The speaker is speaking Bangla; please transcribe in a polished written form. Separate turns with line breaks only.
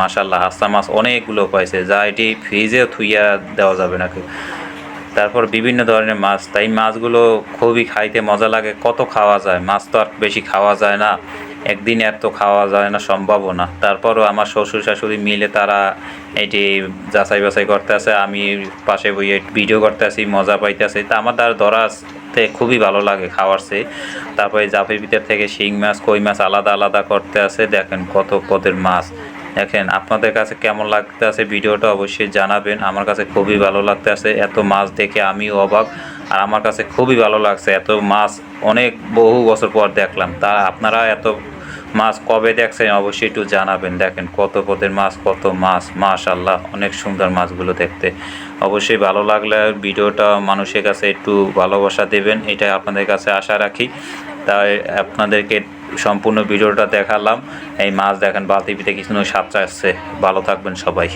মাশাআল্লাহ হাঁসা মাছ অনেকগুলো পাইছে, যা এটি ফ্রিজে থুইয়া দেওয়া যাবে না কেউ। তারপর বিভিন্ন ধরনের মাছ, তাই মাছগুলো খুবই খাইতে মজা লাগে। কত খাওয়া যায়, মাছ তো আর বেশি খাওয়া যায় না, একদিনে এত খাওয়া যায় না, সম্ভবও না। তারপরও আমার শ্বশুর শাশুড়ি মিলে তারা এটি যাচাই বাছাই করতে আছে, আমি পাশে বইয়ে ভিডিও করতে আছি, মজা পাইতেছি। তা আমার দ্বারা ধরাতে খুবই ভালো লাগে খাওয়ার চেয়ে। তারপরে জাফের ভিতর থেকে শিং মাছ, কই মাছ আলাদা আলাদা করতে আছে, দেখেন কত পদের মাছ। দেখেন আপনাদের কাছে কেমন লাগতে আছে ভিডিওটা অবশ্যই জানাবেন। আমার কাছে খুবই ভালো লাগতে আছে, এত মাছ দেখে আমিও অবাক। আর আমার কাছে খুবই ভালো লাগছে, এত মাছ অনেক বহু বছর পর দেখলাম। তা আপনারা এত মাছ কবে দেখছেন অবশ্যই একটু জানাবেন। দেখেন কত পদের মাছ, কত মাছ, মাশাআল্লাহ অনেক সুন্দর মাছগুলো দেখতে। অবশ্যই ভালো লাগলে ভিডিওটা মানুষের কাছে একটু ভালোবাসা দেবেন, এটাই আপনাদের কাছে আশা রাখি। তাই আপনাদেরকে সম্পূর্ণ ভিডিওটা দেখালাম। এই মাছ দেখেন বালতিতে কিছু সাঁতরা আসছে। ভালো থাকবেন সবাই।